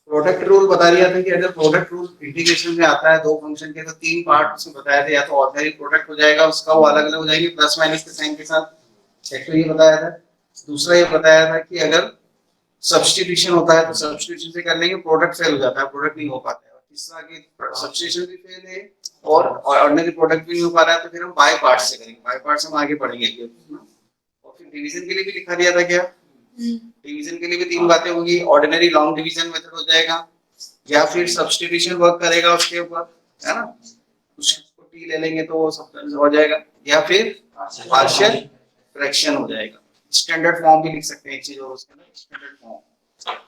Product rule बता दिया था कि अगर प्रोडक्ट रूल इंटीग्रेशन में आता है दो फंक्शन के तो तीन पार्ट उसमें बताया था, या तो ऑर्डिनरी प्रोडक्ट हो जाएगा उसका, वो अलग अलग हो जाएगी प्लस माइनस के साइन के साथ, एक तो ये बताया था। दूसरा ये बताया था कि अगर सब्सटीट्यूशन होता है तो सब्सटीट्यूशन से कर लेंगे, प्रोडक्ट फेल हो जाता है, प्रोडक्ट नहीं हो पाता है। और तीसरा कि सब्सटीट्यूशन भी फेल है और ऑर्डिनरी प्रोडक्ट भी नहीं हो पा रहा है, तो फिर हम बाय पार्ट से करेंगे, बाय पार्ट से हम आगे बढ़ेंगे। और फिर डिवीजन के लिए भी लिखा दिया था क्या, डिवीजन के लिए भी तीन बातें होंगी, ऑर्डिनरी लॉन्ग डिवीजन मेथड हो जाएगा, या फिर सब्सटीट्यूशन वर्क करेगा उसके ऊपर, है ना, उसको टी ले लेंगे तो वो सब हो जाएगा, या फिर पार्शियल फ्रैक्शन हो जाएगा। स्टैंडर्ड फॉर्म भी लिख सकते हैं एक चीज, और उसके अंदर स्टैंडर्ड फॉर्म,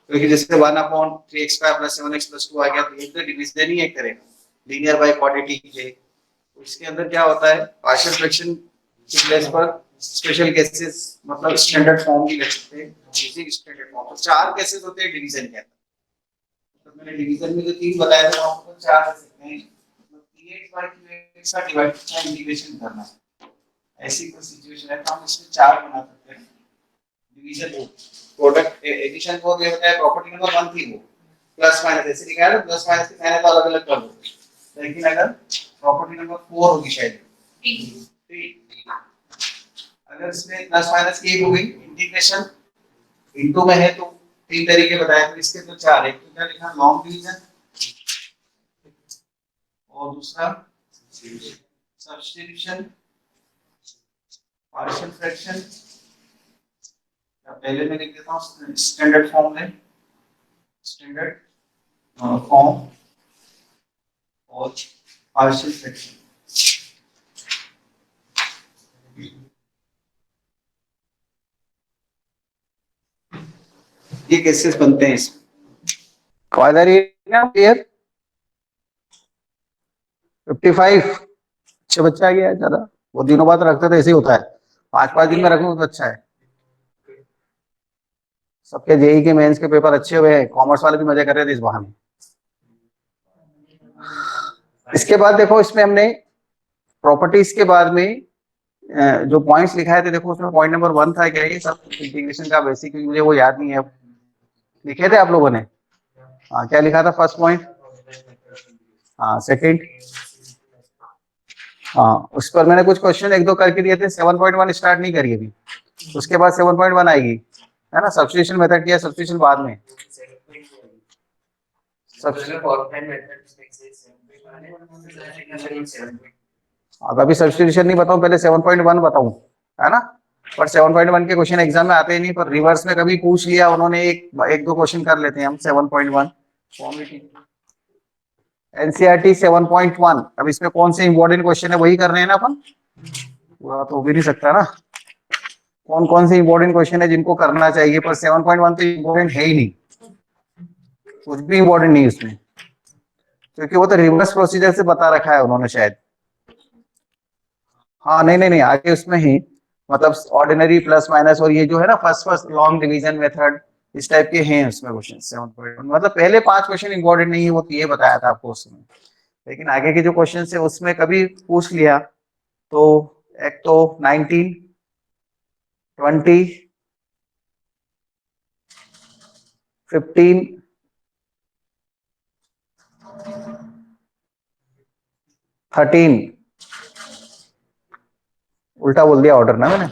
क्योंकि जैसे 1/3x² + 7x + 2 आ गया तो ये तो डिवीजन ही एक करेगा, लीनियर बाय क्वाड्रेटिक है। तो इसके अंदर क्या होता है, पार्शियल फ्रैक्शन की प्लेस पर स्पेशल केसेस मतलब स्टैंडर्ड फॉर्म भी लिख सकते हैं, बेसिक स्टैंडर्ड फॉर्म। तो चार केसेस होते हैं डिवीजन के अंदर। तो मैंने डिवीजन में जो तीन बताया था आपको, चार कर सकते हैं, मतलब 3x/2x का डिवाइड का इंटीग्रेशन करना है, ऐसी कोई सिचुएशन है तो हम इसमें चार बना सकते हैं डिवीजन को। प्रोडक्ट एडिशन को ये होता है, प्रॉपर्टी नंबर 1 थी वो, प्लस माइनस ऐसे लिखा है, प्लस माइनस के साइन तो अलग अलग कर दो। लेकिन अगर प्रॉपर्टी नंबर 4 होगी शायद, अगर इसमें प्लस माइनस की एक हो गई, इंटीग्रेशन इनटू में है तो तीन तरीके बताए, तो इसके तो चार है। क्या लिखा, लॉन्ग डिवीजन, और दूसरा सब्स्टिट्यूशन, पार्शियल फ्रैक्शन, पहले मैं लिख देता हूँ स्टैंडर्ड फॉर्म में, स्टैंडर्ड फॉर्म और पार्शियल फ्रैक्शन। ये केसेस बनते हैं इसमें। क्लियर 55 अच्छा बच्चा आ गया है ज्यादा, वो दिनों बाद रखते तो ऐसे ही होता है, 5-5 दिन में रखो तो अच्छा है। सबके जेई के मेंस के पेपर अच्छे हुए हैं, कॉमर्स वाले भी मजे कर रहे थे इस बहाने। इसके बाद देखो, इसमें हमने प्रॉपर्टीज के बाद में जो पॉइंट्स लिखाए थे, देखो उसमें पॉइंट नंबर 1 था क्या, ये सब इंटीग्रेशन का बेसिक, मुझे वो याद नहीं है, लिखे थे आप लोगों ने। हाँ, क्या लिखा था फर्स्ट पॉइंट, हाँ सेकंड, हाँ उस पर मैंने कुछ क्वेश्चन एक दो करके दिए थे। 7.1 स्टार्ट नहीं करी अभी, उसके बाद 7.1 आएगी, है ना। सब्स्टिट्यूशन मेथड किया, सब्स्टिट्यूशन बाद में, अब अभी सब्स्टिट्यूशन नहीं बताऊं, पहले 7.1 बताऊं, है ना। पर 7.1 के क्वेश्चन एग्जाम में आते ही नहीं, पर रिवर्स में कभी पूछ लिया उन्होंने, एक दो क्वेश्चन कर लेते हैं हम 7.1। एनसीईआरटी 7.1, अब इसमें कौन से इंपॉर्टेंट क्वेश्चन है वही कर रहे हैं ना अपन, पूरा तो हो भी नहीं सकता ना, कौन कौन से इंपॉर्टेंट क्वेश्चन है जिनको करना चाहिए, पर 7.1 तो इंपॉर्टेंट है ही नहीं, कुछ भी इंपॉर्टेंट नहीं उसमें, क्योंकि वो तो रिवर्स प्रोसीजर से बता रखा है उन्होंने शायद। हाँ नहीं नहीं नहीं, आगे उसमें ही मतलब ऑर्डिनरी प्लस माइनस और ये जो है ना first first long division method, इस टाइप के हैं उसमें क्वेश्चन 7.1। मतलब पहले 5 क्वेश्चन इंपॉर्टेंट नहीं है, वो तो ये बताया था आपको उसमें, लेकिन आगे के जो क्वेश्चन है उसमें कभी पूछ लिया तो, एक तो 19, 20, 15, 13, उल्टा बोल दिया ऑर्डर ना मैंने।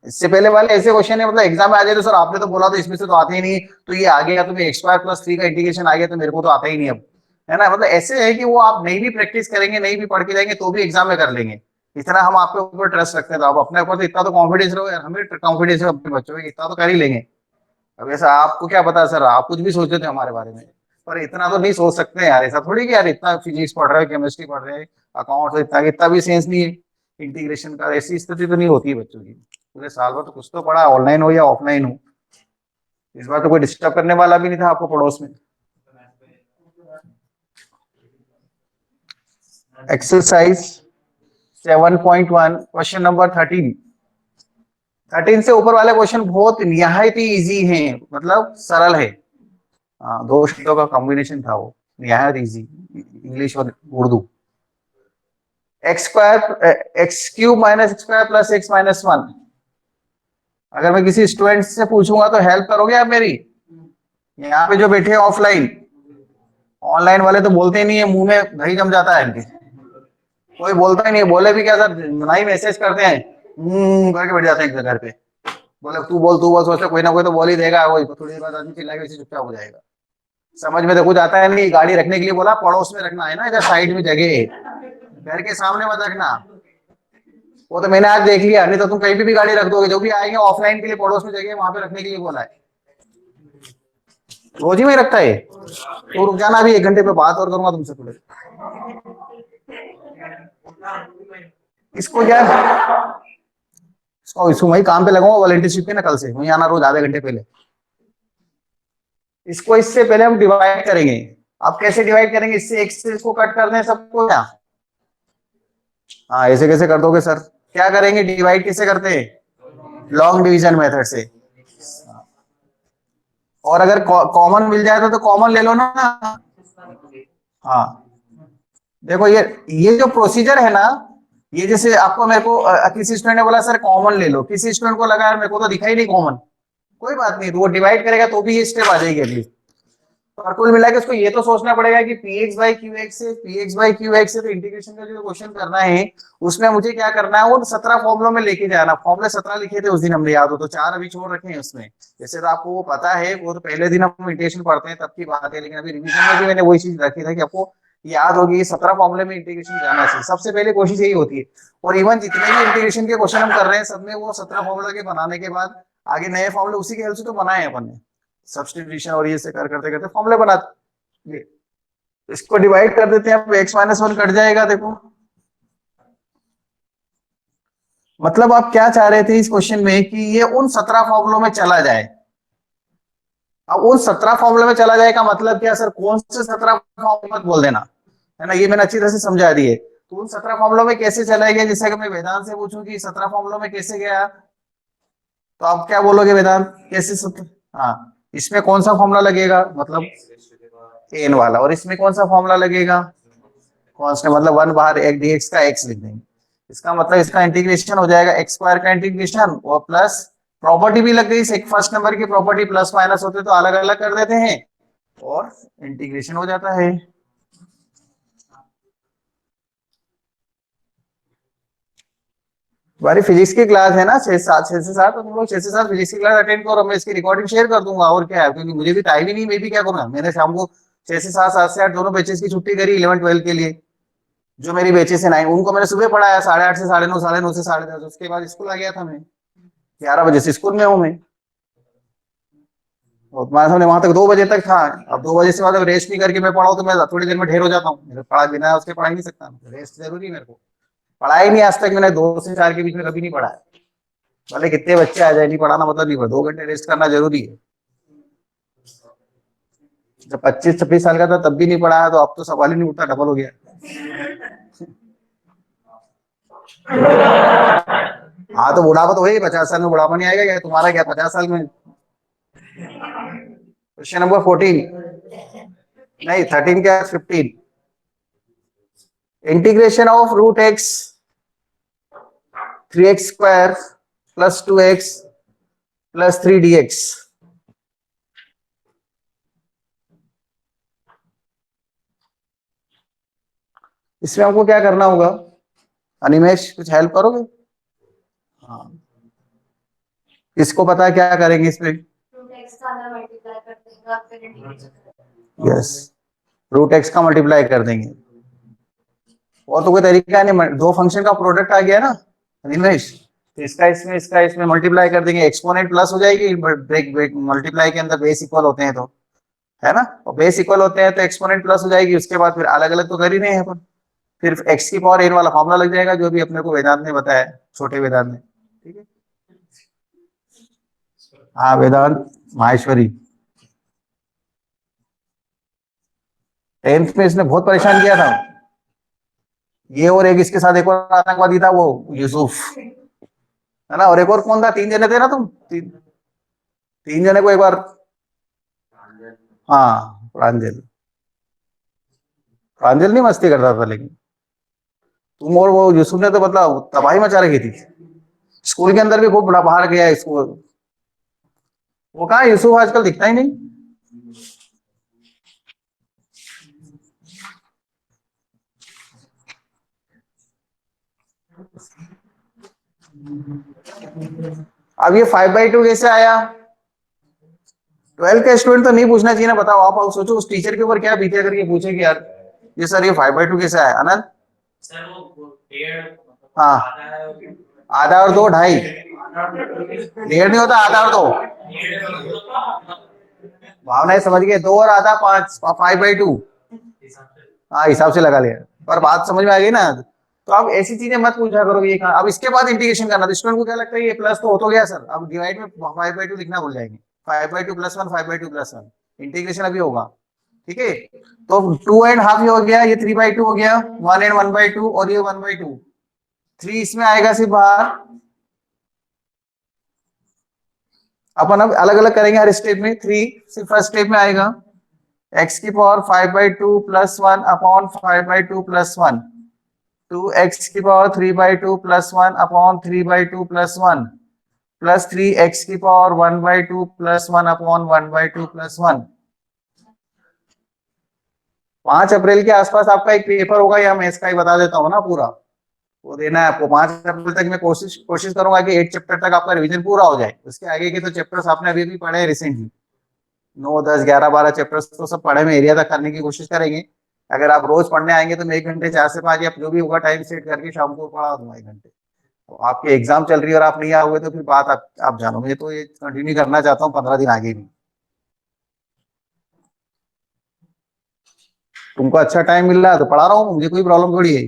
इससे पहले वाले ऐसे क्वेश्चन है, मतलब एग्जाम में आ जाए तो सर आपने तो बोला तो इसमें से तो आते ही नहीं, तो ये आ गया, तुम्हें x² + 3 का इंटीग्रेशन आ गया तो मेरे को तो आता ही नहीं अब, है ना। मतलब ऐसे है कि वो आप नहीं भी प्रैक्टिस करेंगे, नहीं भी पढ़ के जाएंगे तो भी एग्जाम में कर लेंगे, इतना हम आपके ऊपर ट्रस्ट रखते हैं। तो आप अपने ऊपर तो इतना तो कॉन्फिडेंस रहो यार, हमें कॉन्फिडेंस है अपने बच्चों में, इतना तो कर ही लेंगे। अब ऐसा आपको क्या पता सर, आप कुछ भी सोचते थे हमारे बारे में, पर इतना तो नहीं सोच सकते यार, ऐसा थोड़ी कि यार इतना फिजिक्स पढ़ रहे हैं, केमिस्ट्री पढ़ रहे हैं, अकाउंट, इतना इतना भी सेंस नहीं है इंटीग्रेशन का, ऐसी स्थिति तो नहीं होती है बच्चों की। पूरे साल भर तो कुछ तो पढ़ा, ऑनलाइन हो या ऑफलाइन हो। इस बार तो कोई डिस्टर्ब करने वाला भी नहीं था आपको पड़ोस में। Exercise 7.1 question number 13। 13 से ऊपर वाले क्वेश्चन बहुत निहायत ही इजी हैं, मतलब सरल है। हाँ, दो शब्दों का कॉम्बिनेशन था वो, निहायत इजी, इंग्लिश और Urdu. x² x³ - x² + x - 1, अगर मैं किसी स्टूडेंट से पूछूंगा तो हेल्प करोगे आप मेरी? यहाँ पे जो बैठे हैं ऑफलाइन, ऑनलाइन वाले तो बोलते ही नहीं है, मुंह में दही जम जाता है इनके, कोई बोलता ही नहीं है। बोले भी क्या सर, ना ही मैसेज करते हैं, करके बैठ जाते हैं एक घर पे। बोले तू बोल, सोचते कोई ना कोई तो बोल ही देगा, वही थोड़ी देर बाद आदमी चिल्लाएगा, वैसे चुपचाप हो जाएगा। समझ में तो कुछ आता है नहीं। गाड़ी रखने के लिए बोला, पड़ोस में रखना है ना, इधर साइड में जगह है, घर के सामने मत रखना। वो तो मैंने आज देख लिया, नहीं तो तुम कहीं भी गाड़ी रख दोगे, जो भी आएंगे ऑफलाइन के लिए पड़ोस में जगह है वहां पे रखने के लिए बोला है। रोज ही में रखता है। तो रुक जाना, अभी 1 घंटे पे बात और करूंगा तुमसे थोड़े। इसको क्या, इसको वही काम पे लगाऊंगा वॉलंटियरशिप के ना, कल से वही आना रोज आधे घंटे पहले। इसको इससे पहले हम डिवाइड करेंगे। अब कैसे डिवाइड करेंगे? इससे एक से इसको कट कर दें सबको क्या? हाँ, ऐसे कैसे कर दोगे सर? क्या करेंगे, डिवाइड कैसे करते हैं? लॉन्ग डिवीजन मेथड से। और अगर कॉमन मिल जाए तो कॉमन ले लो ना। हाँ, देखो ये जो प्रोसीजर है ना, ये जैसे आपको मेरे को किसी स्टूडेंट ने बोला सर कॉमन ले लो, किसी स्टूडेंट को लगा यार मेरे को तो दिखाई नहीं कॉमन, कोई बात नहीं, तो वो डिवाइड करेगा तो भी ये स्टेप आ जाएगी अगली। और कुल मिला के उसको ये तो सोचना पड़ेगा कि px बाई क्यू एक्स से px बाई क्यू एक्स से, तो इंटीग्रेशन का जो क्वेश्चन करना है उसमें मुझे क्या करना है, वो 17 फॉर्मुलों में लेके जाना। फॉर्मुले 17 लिखे थे उस दिन हमने, याद हो तो 4 अभी छोड़ रखे हैं उसमें। जैसे तो आपको वो पता है, वो तो पहले दिन हम इंटीग्रेशन पढ़ते हैं तब की बात है, लेकिन अभी रिविजन में भी मैंने वही चीज रखी था कि आपको याद होगी 17 फॉर्मुले में इंटीग्रेशन जाना चाहिए। सबसे पहले कोशिश यही होती है। और इवन जितने भी इंटीग्रेशन के क्वेश्चन हम कर रहे हैं सब में वो 17 फॉर्मुला के बनाने के बाद आगे नए फॉर्मुले उसी के हेल्प से तो बनाए अपन ने, सब्स्टिट्यूशन और ये से करते करते फॉर्मुले बनाते। इसको डिवाइड कर देते हैं, अब x-1 कट जाएगा। देखो मतलब आप क्या चाह रहे थे इस क्वेश्चन में कि ये उन 17 फॉर्मुलों में चला जाए। अब उन 17 फॉर्मुलों में चला जाए का मतलब क्या सर, कौन से 17 फॉर्मुले मत बोल देना, है ना, ये मैंने अच्छी तरह से समझा दिए। तो उन 17 फॉर्मुलों में कैसे चला गया, जैसे अगर मैं वेदांत से पूछूं कि 17 फॉर्मुलों में कैसे गया, तो आप क्या बोलोगे वेदांत, कैसे 17? हाँ, इसमें कौन सा फॉर्मूला लगेगा, मतलब एन वाला, और इसमें कौन सा फॉर्मूला लगेगा, कांस्टेंट, मतलब 1 बाहर एक dx का x लिख देंगे। इसका मतलब इसका इंटीग्रेशन हो जाएगा x स्क्वायर का इंटीग्रेशन, और प्लस प्रॉपर्टी भी लग गई, फर्स्ट नंबर की प्रॉपर्टी प्लस माइनस होते तो अलग अलग कर देते हैं और इंटीग्रेशन हो जाता है। हमारी फिजिक्स की क्लास है ना 6 से 7, तो तुम लोग 6 से 7 फिजिक्स की क्लास अटेंड करो, मैं इसकी रिकॉर्डिंग शेयर कर दूंगा। और क्या है, क्योंकि मुझे भी टाइम ही नहीं, मैं भी क्या करूंगा, मैंने शाम को 6 से 7, 7 से 8 दोनों बैचेस की छुट्टी करी 11-12 के लिए। जो मेरी बैचेस है 9, उनको मैंने सुबह पढ़ाया 8:30 से 9:30, 9:30 से 10:30, उसके बाद स्कूल आ गया था मैं, 11 बजे से स्कूल में हूँ मैं। और तुम्हारे सामने वहां तक 2 बजे तक था। अब 2 बजे से बाद रेस्ट नहीं करके मैं पढ़ाऊँ तो मैं थोड़ी देर में ढेर हो जाता हूँ, मेरे पढ़ा बिना उसके पढ़ा ही नहीं सकता, रेस्ट जरूरी है मेरे को। पढ़ा ही नहीं आज तक मैंने, 2 से 4 के बीच में कभी नहीं पढ़ा है। भले कितने बच्चे आ जाए, नहीं पढ़ाना मतलब नहीं, 2 घंटे रेस्ट करना जरूरी है। जब 25-26 साल का था तब भी नहीं पढ़ाया, तो अब तो सवाल ही नहीं उठता, डबल हो गया। हाँ तो बुढ़ापा तो वही 50 साल में बुढ़ापा नहीं आएगा क्या, तुम्हारा क्या 50 साल में। क्वेश्चन नंबर 14, नहीं 13 क्या 15, integration of root x 3x square plus 2x plus 3 dx। इसमें हमको क्या करना होगा, अनिमेश कुछ हेल्प करोगे? हाँ, इसको पता है क्या करेंगे इसमें? यस, रूट एक्स का मल्टीप्लाई कर देंगे। और तो कोई तरीका नहीं, 2 फंक्शन का प्रोडक्ट आ गया ना अनिमेश, तो इसका इसमें मल्टीप्लाई कर देंगे, एक्सपोनेंट प्लस हो जाएगी, ब्रेक ब्रेक मल्टीप्लाई के अंदर बेस इक्वल होते हैं तो, है ना, और बेस इक्वल होते हैं तो एक्सपोनेंट प्लस हो जाएगी। उसके बाद फिर अलग अलग तो कर ही रहे हैं अपन, फिर एक्स की पावर एन वाला फॉर्मूला लग जाएगा जो भी अपने को वेदांत ने बताया, छोटे वेदांत ने। ठीक है, हाँ वेदांत माहेश्वरी 10th में इसने बहुत परेशान किया था ये, और एक इसके साथ एक और आतंकवादी था वो यूसुफ, है ना, और एक और कौन था, 3 जने थे ना तुम, 3 जने को एक बार, हाँ प्रांजल, प्रांजल नहीं मस्ती करता था, लेकिन तुम और वो यूसुफ ने तो मतलब तबाही मचा रखी थी। स्कूल के अंदर भी खूब बड़ा बाहर गया इसको, वो कहाँ यूसुफ आजकल दिखता ही नहीं। अब ये 5/2 कैसे आया? 12 का स्टूडेंट तो नहीं पूछना चाहिए ना, बताओ आप सोचो उस टीचर के ऊपर क्या बीते करके पूछे कि यार ये सर ये 5/2 कैसे आया। आनंद सर वो डेढ़ हाँ, आधा और दो 2.5, डेढ़ नहीं होता, आधा और दो। भावना समझ गए, 2 और आधा 5, 5/2। हाँ हिसाब से लगा लिया, पर बात समझ में आ गई ना। तो आप ऐसी चीजें मत पूछा करो ये कहा, अब इसके बाद इंटीग्रेशन करना। तो स्टूडेंट को क्या लगता है ये प्लस तो हो तो गया सर, अब डिवाइड में 5/2 लिखना भूल जाएंगे। 5/2 + 1, 5/2 + 1, इंटीग्रेशन अभी होगा। ठीक है, तो 2.5 ये हो गया, ये 3/2 हो गया, 1 and 1/2 और ये 1/2। 3 इसमें आएगा सिर्फ बाहर। अपन अब अलग अलग करेंगे हर स्टेप में। 3 सिर्फ फर्स्ट स्टेप में आएगा, x की पावर 5/2 + 1 अपॉन 5/2 + 1, 2x की पावर 3/2 + 1 अपॉन 3/2 + 1, प्लस 3x की पावर 1/2 + 1 अपॉन 1/2 + 1। 5 अप्रैल के आसपास आपका एक पेपर होगा, या मैं इसका ही बता देता हूँ ना पूरा, वो देना है आपको। 5 अप्रैल तक मैं कोशिश करूंगा कि 8 चैप्टर तक आपका रिवीजन पूरा हो जाए। उसके आगे के तो चैप्टर्स आपने अभी भी पढ़े हैं रिसेंटली, 9, 10, 11, 12 चैप्टर्स तो सब पढ़े में एरिया तक करने की कोशिश करेंगे। अगर आप रोज पढ़ने आएंगे तो मैं 1 घंटे 4 से 5 या जो भी होगा टाइम सेट करके शाम को पढ़ा दूंगा 1 घंटे। तो आपके एग्जाम चल रही है और आप नहीं आओगे तो फिर बात आप जानो। मैं तो ये कंटिन्यू करना चाहता हूँ 15 दिन आगे भी। तुमको अच्छा टाइम मिल रहा है तो पढ़ा रहा हूँ, मुझे कोई प्रॉब्लम थोड़ी है।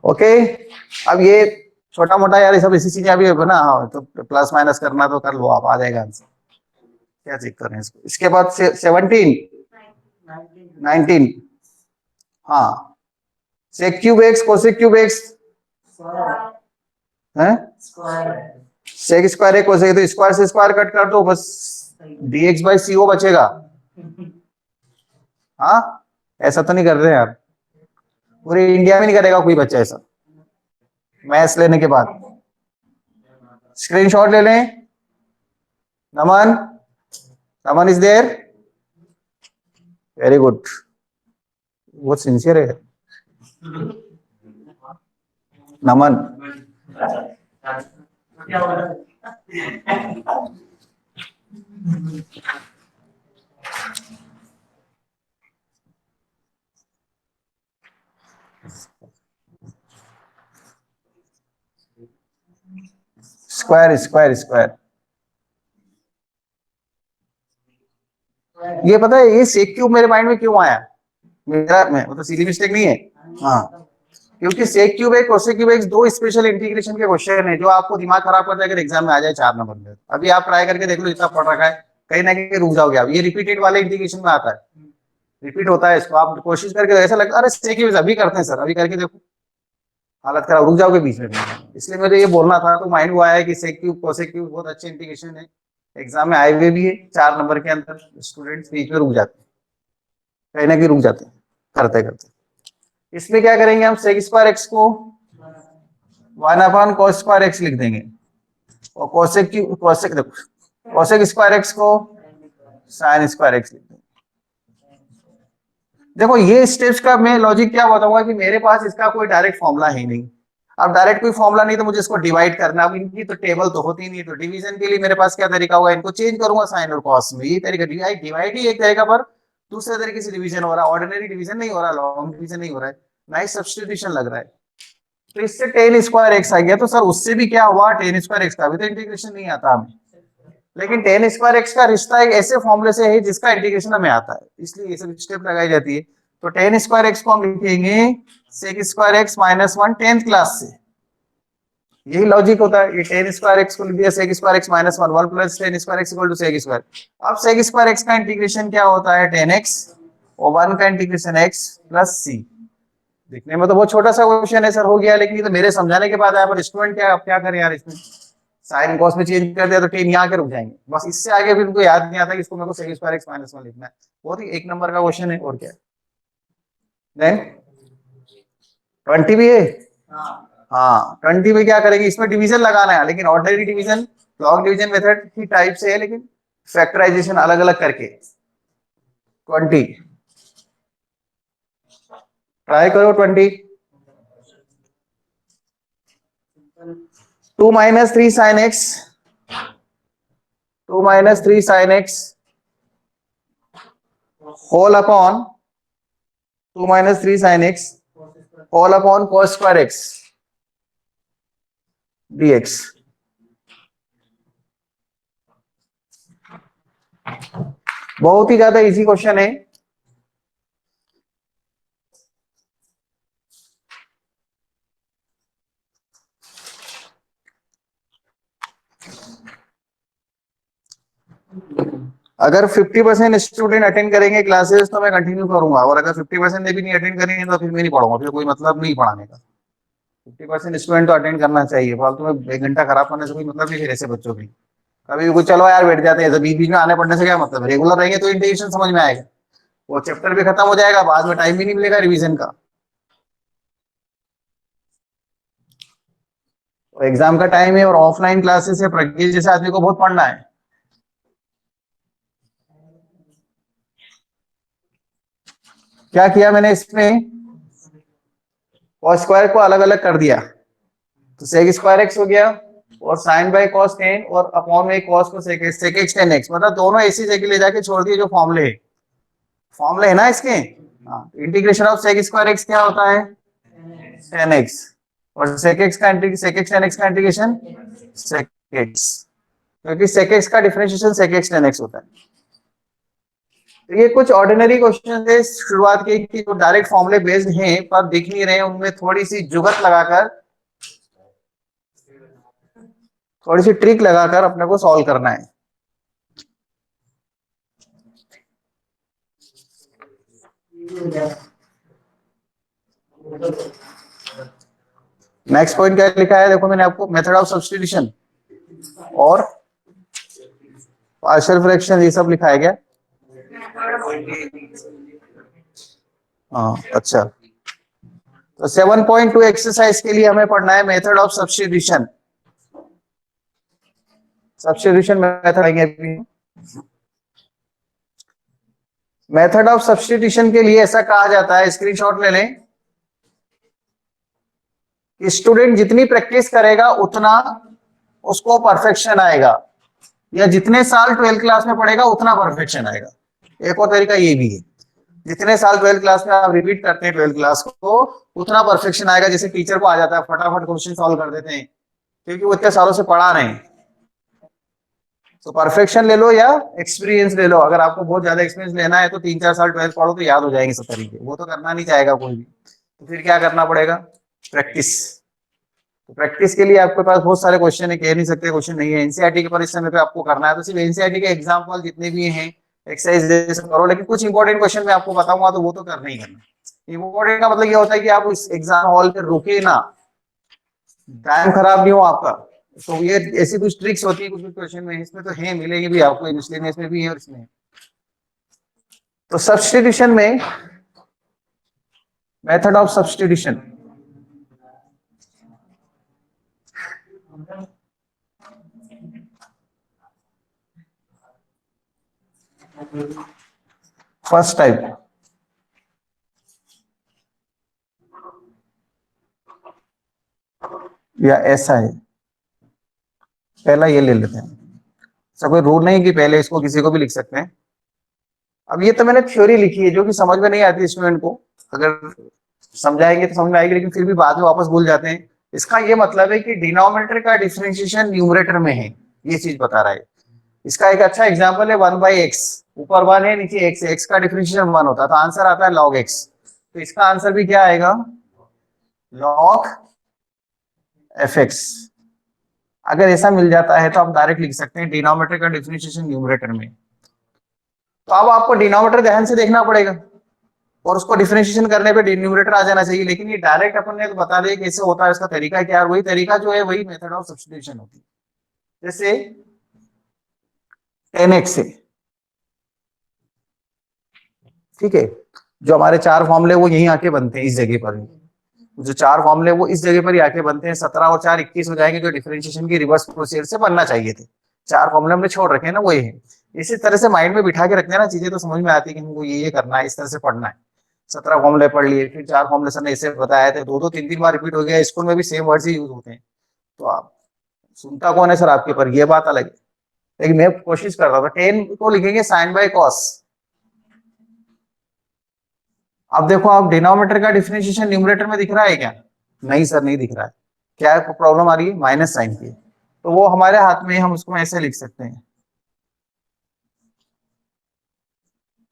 ओके, अब ये छोटा मोटा यार ये सब ऐसी चीजें अभी है ना, हाँ, तो प्लस माइनस करना तो कर लो आप, आ जाएगा आंसर। क्या चेक कर रहे हैं इसको? इसके बाद 17, 19, हाँ, sec cube x cosec cube x है, सेक स्क्वायर है कोसेक, तो स्क्वायर से स्क्वायर कट कर दो बस, dx/co बचेगा। हाँ, ऐसा तो नहीं कर रहे यार, पूरे इंडिया में नहीं करेगा कोई बच्चा ऐसा मैथ्स लेने के बाद। स्क्रीनशॉट ले लें। नमन, नमन इज देयर, वेरी गुड, बहुत सिंसियर है नमन। स्क्वायर स्क्वायर स्क्वायर, ये पता है ये सेक क्यूब मेरे माइंड में क्यों आया? मेरा में मतलब सीधी मिस्टेक नहीं है, हाँ, क्योंकि सेक क्यूब एक कोसेक क्यूब एक दो स्पेशल इंटीग्रेशन के क्वेश्चन है जो आपको दिमाग खराब कर देगा, अगर एग्जाम में आ जाए 4 नंबर में। अभी आप ट्राई करके देख लो, इतना पढ़ रखा है, कहीं ना कहीं रुक जाओगे आप। ये रिपीटेड वाले इंटीग्रेशन में आता है, रिपीट होता है इसको, आप कोशिश करके ऐसा लगता है अरे सेक क्यूब अभी करते हैं सर, अभी करके देखो, हालत खराब, रुक जाओगे बीच में। इसलिए मुझे ये बोलना था, तो माइंड वो आया है कि सेक क्यूब कोसेक क्यूब बहुत अच्छे इंटीग्रेशन है, एग्जाम में आए हुए भी है 4 नंबर के अंदर। स्टूडेंट्स बीच में रुक जाते हैं, कहीं ना कहीं रुक जाते हैं करते करते। इसमें क्या करेंगे हम, सेक स्क्वायर एक्स को 1/cos² लिख देंगे, और कोसेक की कोसेक देखो कोसेक स्क्वायर एक्स को sin² लिख देंगे। देखो ये स्टेप्स का मैं लॉजिक क्या बताऊंगा कि मेरे पास इसका कोई डायरेक्ट फॉर्मूला है नहीं। अब डायरेक्ट कोई फॉर्मूला नहीं तो मुझे इसको डिवाइड करना, अब इनकी तो टेबल तो होती नहीं, तो डिवीजन के लिए मेरे पास क्या तरीका होगा, इनको चेंज करूंगा साइन और कॉस में। ये तरीका डिवाइड ही एक तरीका, पर दूसरे तरीके से डिवीजन हो रहा है, ऑर्डिनरी डिवीजन नहीं हो रहा, लॉन्ग डिवीजन नहीं हो रहा है, नाइस सब्स्टिट्यूशन लग रहा है। तो इससे tan² आ गया, तो सर उससे भी क्या हुआ, tan² का भी तो इंटीग्रेशन नहीं आता हमें, लेकिन tan² का रिश्ता एक ऐसे फॉर्मूले से है जिसका इंटीग्रेशन हमें आता है, इसलिए ये सब स्टेप लगाई जाती है। तो tan² को हम लिखेंगे sec² -1 10th क्लास से, यही लॉजिक होता है। ये tan² को लिख दिया sec² -1 1 प्लस tan² sec²। अब sec² का इंटीग्रेशन क्या होता है, tan x, और 1 का इंटीग्रेशन x प्लस c। दिखने में तो बहुत छोटा सा क्वेश्चन है सर, हो गया, लेकिन ये तो मेरे समझाने के बाद आया, पर स्टूडेंट क्या करें यार, इसमें साइन कॉस में चेंज कर दिया तो tan यहाँ के रुक जाएंगे बस। इससे आगे फिर उनको याद नहीं आता कि इसको मेरे को sec² -1 लिखना है। बहुत ही 1 नंबर का क्वेश्चन है, और क्या। देन 20 भी है, हाँ 20 में क्या करेंगे, इसमें डिवीजन लगाना है, लेकिन ordinary division log division method की टाइप से है, लेकिन फैक्टराइजेशन अलग अलग करके 20 ट्राई करो। 20 2 minus 3 sine x, 2 minus 3 sine x whole upon 2 minus 3 sine x whole upon cos square x dx। बहुत ही ज्यादा इजी क्वेश्चन है। अगर 50% स्टूडेंट अटेंड करेंगे क्लासेस तो मैं कंटिन्यू करूंगा, और अगर 50% भी नहीं अटेंड करेंगे तो फिर मैं नहीं पढ़ाऊंगा, फिर कोई मतलब नहीं पढ़ाने का। 50% स्टूडेंट तो अटेंड करना चाहिए, फालतू में 1 घंटा खराब करने से कोई मतलब नहीं फिर ऐसे बच्चों की। कभी भी कुछ चलो यार बैठ जाते हैं, बीच बीच में आने पढ़ने से क्या मतलब है, रेगुलर रहेंगे तो इंटीग्रेशन समझ में आएगा, वो चैप्टर भी खत्म हो जाएगा, बाद में टाइम भी नहीं मिलेगा रिवीजन का। एग्जाम का टाइम है और ऑफलाइन क्लासेस है, प्रज्ञा जैसे आदमी को बहुत पढ़ना है। क्या किया मैंने इसमें, cos स्क्वायर को अलग अलग कर दिया, तो sec स्क्वायर एक्स हो गया, और साइन बाय cos tan, और अपॉन में cos को sec x tan x, मतलब दोनों ऐसी जगह ले जाके छोड़ दिए जो फॉर्मूले है, फॉर्मूले है ना इसके। हाँ, integration of sec square x क्या होता है, tan x, और sec x का sec x tan x का इंटीग्रेशन sec x, क्योंकि sec x का differentiation sec x tan x होता है। तो ये कुछ ऑर्डिनरी क्वेश्चन है शुरुआत के कि जो डायरेक्ट फॉर्मूले बेस्ड हैं पर दिख नहीं रहे, उनमें थोड़ी सी जुगत लगाकर, थोड़ी सी ट्रिक लगाकर अपने को सॉल्व करना है। नेक्स्ट पॉइंट क्या लिखा है, देखो मैंने आपको मेथड ऑफ सब्स्टिट्यूशन और पार्शियल फ्रैक्शन ये सब लिखा है क्या। हाँ अच्छा, तो 7.2 एक्सरसाइज के लिए हमें पढ़ना है method of substitution. Substitution method आएंगे अभी। मेथड ऑफ सब्स्टिट्यूशन के लिए ऐसा कहा जाता है, स्क्रीनशॉट ले लें, स्टूडेंट जितनी प्रैक्टिस करेगा उतना उसको परफेक्शन आएगा, या जितने साल 12th क्लास में पढ़ेगा उतना परफेक्शन आएगा। एक और तरीका ये भी है, जितने साल 12th क्लास में आप रिपीट करते हैं 12th क्लास को उतना परफेक्शन आएगा। जैसे टीचर को आ जाता है फटाफट क्वेश्चन सॉल्व कर देते हैं क्योंकि वो इतने सालों से पढ़ा रहे हैं। तो परफेक्शन ले लो या एक्सपीरियंस ले लो, अगर आपको बहुत ज्यादा एक्सपीरियंस लेना है तो 3-4 साल 12th पढ़ो तो याद हो जाएंगे सब तरीके, वो तो करना नहीं चाहेगा कोई भी, तो फिर क्या करना पड़ेगा, प्रैक्टिस। तो प्रैक्टिस के लिए आपके पास बहुत सारे क्वेश्चन है, कह नहीं सकते क्वेश्चन नहीं है, एनसीईआरटी के पर इस समय पे आपको करना है, तो सिर्फ एनसीईआरटी के एग्जाम्पल जितने भी हैं एक्सरसाइज जैसे करो, लेकिन कुछ इंपॉर्टेंट क्वेश्चन मैं आपको बताऊंगा तो वो तो करना ही करना। इंपॉर्टेंट का मतलब ये होता है कि आप उस एग्जाम हॉल पे रुके ना, टाइम खराब नहीं हो आपका। तो ये ऐसी कुछ ट्रिक्स होती है कुछ कुछ क्वेश्चन में, इसमें तो है मिलेंगे भी आपको, इसमें भी है और इसमें। तो सब्स्टिट्यूशन में method of substitution, first type या ऐसा है, पहला ये ले लेते हैं, ऐसा कोई रूल नहीं कि पहले इसको किसी को भी लिख सकते हैं। अब ये तो मैंने थ्योरी लिखी है जो कि समझ में नहीं आती स्टूडेंट को, अगर समझाएंगे तो समझ में आएगी, लेकिन फिर भी बाद में वापस भूल जाते हैं। इसका ये मतलब है कि डिनोमिनेटर का डिफरेंशिएशन न्यूमरेटर में है, ये चीज बता रहा है। इसका एक अच्छा एग्जांपल है 1/x, ऊपर 1 है नीचे x है, x का डिफरेंशिएशन 1 होता है तो आंसर आता है log x। तो इसका आंसर भी क्या आएगा, log fx। अगर ऐसा मिल जाता है तो आप डायरेक्ट लिख सकते हैं डिनोमिनेटर का डिफरेंशिएशन न्यूमरेटर में। तो अब आपको डिनोमिनेटर ध्यान से देखना पड़ेगा और उसको डिफरेंशिएशन करने पे डिनोमिनेटर आ जाना चाहिए, लेकिन ये डायरेक्ट अपन ने तो बता दिया कैसे होता है, इसका तरीका क्या है, वही तरीका जो है वही मेथड ऑफ सब्स्टिट्यूशन होती है। जैसे 10x है, ठीक है, जो हमारे 4 फॉर्मूले वो यहीं आके बनते हैं इस जगह पर, जो चार फॉर्मूले वो इस जगह पर ही आके बनते हैं, 17 और 4 21 हो जाएंगे, जो डिफरेंशिएशन की रिवर्स प्रोसीजर से बनना चाहिए थे। चार फॉर्मूले हमने छोड़ रखे हैं ना, वो ये है। इसी तरह से माइंड में बिठा के रखते हैं ना चीजें, तो समझ में आती है कि हमको ये करना है, इस तरह से पढ़ना है। 17 फॉर्मूले पढ़ लिए, फिर चार फॉर्मूले सर ने इसे बताया थे, दो दो तीन तीन बार रिपीट हो गया, स्कूल में भी सेम वर्ड्स ही यूज होते हैं। तो आप सुनता कौन है सर आपके, पर ये बात अलग है। लेकिन मैं कोशिश कर रहा था, 10 को लिखेंगे साइन बाय कॉस। अब देखो, आप डिनोमिनेटर का डिफरेंशिएशन न्यूमरेटर में दिख रहा है क्या? नहीं सर, नहीं दिख रहा है। क्या प्रॉब्लम आ रही है? माइनस साइन की। तो वो हमारे हाथ में है, हम उसको ऐसे लिख सकते हैं,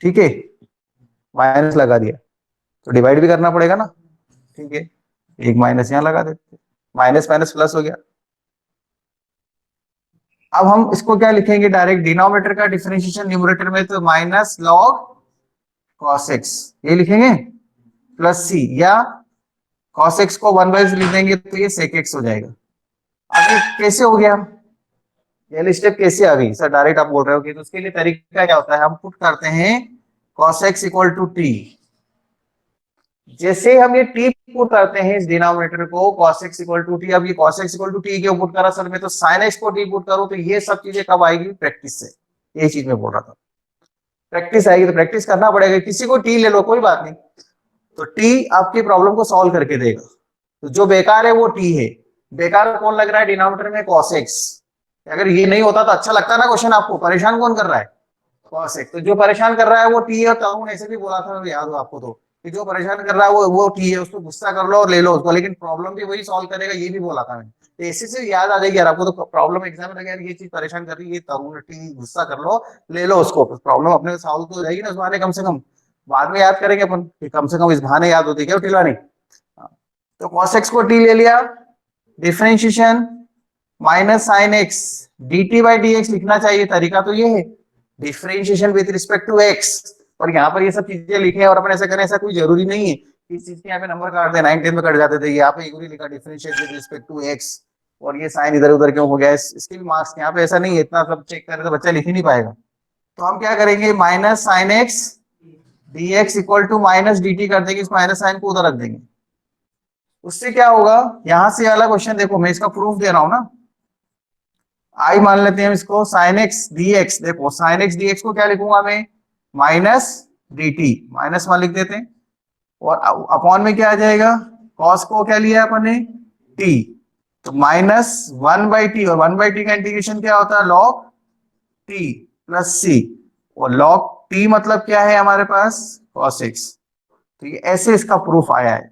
ठीक है। माइनस लगा दिया तो डिवाइड भी करना पड़ेगा ना, ठीक है। एक माइनस यहां लगा देते, माइनस माइनस प्लस हो गया। अब हम इसको क्या लिखेंगे डायरेक्ट, डिनोमिनेटर का डिफरेंशिएशन न्यूमरेटर में, तो माइनस लॉग कॉस एक्स ये लिखेंगे, प्लस सी, या कॉस एक्स को 1/, लिख देंगे तो ये सेक एक्स हो जाएगा। अब ये कैसे हो गया, ये स्टेप कैसे आ गई सर? डायरेक्ट आप बोल रहे हो कि, तो उसके लिए तरीका क्या होता है, हम पुट करते हैं cos x equal to T. जैसे हम ये टी पुट करते हैं इस डिनोमिनेटर को, cos x equal to T, अब ये cos x equal to T क्यों पुट करा सर? मैं तो sin x को टी पुट करूं, तो ये सब चीजें कब आएगी? प्रैक्टिस से। ये चीज मैं बोल रहा था, प्रैक्टिस आएगी तो प्रैक्टिस करना पड़ेगा। किसी को टी ले लो, कोई बात नहीं, तो टी आपकी प्रॉब्लम को सॉल्व करके देगा। तो जो बेकार है वो टी है। बेकार कौन लग रहा है डिनोमिनेटर में? cos x। अगर ये नहीं होता तो अच्छा लगता ना क्वेश्चन आपको? परेशान कौन कर रहा है? cos x। तो जो परेशान कर रहा है वो टी है, और ताऊ ऐसे भी बोला था, याद हो आपको तो, कि जो परेशान कर रहा है वो टी है, उसको गुस्सा कर लो और ले लो उसको, लेकिन प्रॉब्लम भी वही सॉल्व करेगा, ये भी बोला था मैंने। तो इसी से याद आ जाएगी यार आपको, तो प्रॉब्लम एग्जाम में यार ये चीज परेशान कर रही है, ताऊ टी, गुस्सा कर लो, ले लो उसको, प्रॉब्लम अपने सॉल्व तो हो जाएगी ना उस बहाने, कम से कम। बाद में याद करेंगे अपन कि कम से कम इस बहाने याद होती है, क्या टिलवा नहीं। तो cos x को t ले लिया, differentiation minus sine x dt by D X लिखना चाहिए, तरीका तो ये है, differentiation with respect to x। और यहाँ पर ये सब चीजें लिखे और अपन ऐसा करें, ऐसा कोई जरूरी नहीं है। इस चीज के यहाँ पे नंबर काट दे, 9 10 में कट जाते थे, यहाँ पे इक्वली लिखा differentiate with respect to x, और ये साइन इधर उधर क्यों हो गया, इसके भी मार्क्स यहाँ पे ऐसा नहीं है, इतना सब चेक करें तो बच्चा लिख ही नहीं पाएगा। तो हम क्या करेंगे, minus sine x d x equal to minus d t कर देंगे, इस माइनस साइन को उधर रख देंगे। उससे क्या होगा, यहां से वाला क्वेश्चन देखो, मैं इसका प्रूफ दे रहा हूं ना। आई मान लेते हैं इसको साइन एक्स डी एक्स, देखो साइन एक्स डी एक्स को क्या लिखूंगा मैं, minus d T, minus one लिख देते हैं, और अपॉन में क्या आ जाएगा, कॉस को क्या लिया अपन ने, टी, तो माइनस 1/t, और 1/t का इंटीग्रेशन क्या होता है, लॉग टी प्लस सी, और लॉग टी मतलब क्या है हमारे पास, कॉस एक्स। तो ये ऐसे इसका प्रूफ आया है।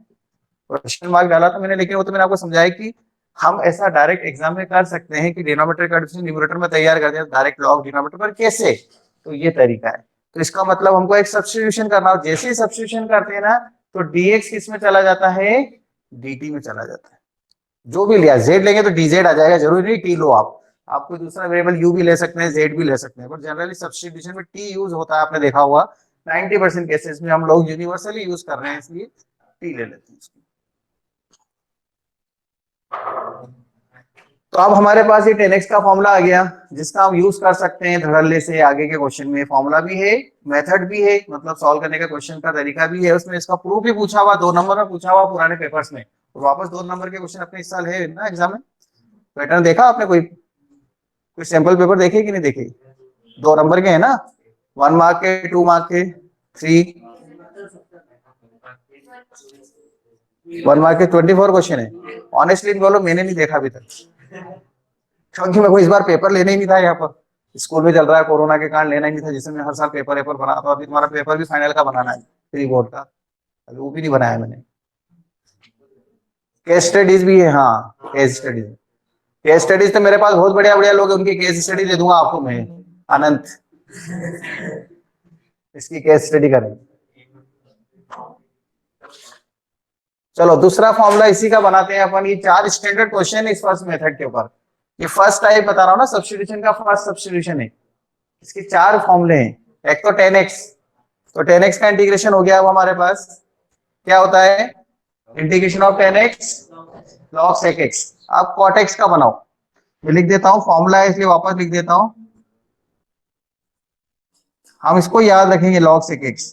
क्वेश्चन मार्क डाला था मैंने, लेकिन वो तो मैंने आपको समझाया कि हम ऐसा डायरेक्ट एग्जाम में कर सकते हैं कि डिनोमिनेटर का डिफरेंस न्यूमरेटर में तैयार कर दिया, डायरेक्ट लॉग डिनोमिनेटर पर कैसे, तो ये तरीका है। तो इसका मतलब हमको एक सब्स्टिट्यूशन करना हो, जैसे ही सब्स्टिट्यूशन करते हैं ना, तो dx किस में चला जाता है, dt में चला जाता है। जो भी लिया, z लेंगे तो dz आ जाएगा, जरूरी नहीं t लो आप कोई दूसरा वेरिएबल u भी ले सकते हैं, z भी ले सकते हैं, बट जनरली सब्स्टिट्यूशन में t यूज होता है, आपने देखा हुआ 90% केसेस में हम लोग यूनिवर्सली यूज कर रहे हैं, इसलिए t ले लेते हैं। तो अब हमारे पास ये 10x का फॉर्मूला आ गया, जिसका हम यूज कर सकते हैं धड़ल्ले से आगे के क्वेश्चन में। फॉर्मूला भी है, मेथड भी है, मतलब सॉल्व करने का क्वेश्चन का तरीका भी है, उसमें इसका प्रूफ भी पूछा हुआ, 2 नंबर में पूछा हुआ पुराने पेपर्स में, और वापस 2 नंबर के क्वेश्चन अपने इस साल है ना एग्जाम में। पैटर्न देखा आपने, कोई सैंपल पेपर देखे कि नहीं देखे? 2 नंबर के है ना, 1 मार्क के, 2 मार्क के, 3 1 मार्क के 24 क्वेश्चन है। ऑनेस्टली बोलो, मैंने नहीं देखा अभी तक, क्योंकि मैं को इस बार पेपर लेना ही नहीं था, यहाँ पर स्कूल में चल रहा है कोरोना के कारण, लेना ही नहीं था, जिसमें मैं हर साल पेपर बनाता हूँ। अभी तुम्हारा पेपर भी फाइनल का बनाना है, प्री बोर्ड का, अभी वो भी नहीं बनाया मैंने। केस स्टडीज भी है, हाँ केस स्टडीज, केस स्टडीज तो मेरे पास बहुत बढ़िया बढ़िया लोग हैं, उनकी केस स्टडी दे दूंगा आपको मैं, अनंत इसकी केस स्टडी करेंगे। चलो दूसरा फॉर्मूला इसी का बनाते हैं अपन। ये 4 स्टैंडर्ड क्वेश्चन है इस फर्स्ट मेथड के ऊपर। ये फर्स्ट टाइप बता रहा हूँ ना, सब्स्टिट्यूशन का फर्स्ट सब्स्टिट्यूशन है। इसके 4 फॉर्मूले हैं। एक तो 10x, तो 10x का इंटीग्रेशन हो गया। अब हमारे पास क्या होता है, integration of 10x log sec x। अब cot x का बनाओ, मैं लिख देता हूँ, फॉर्मूला है इसलिए वापस लिख देता हूँ, हम इसको याद रखेंगे log sec x।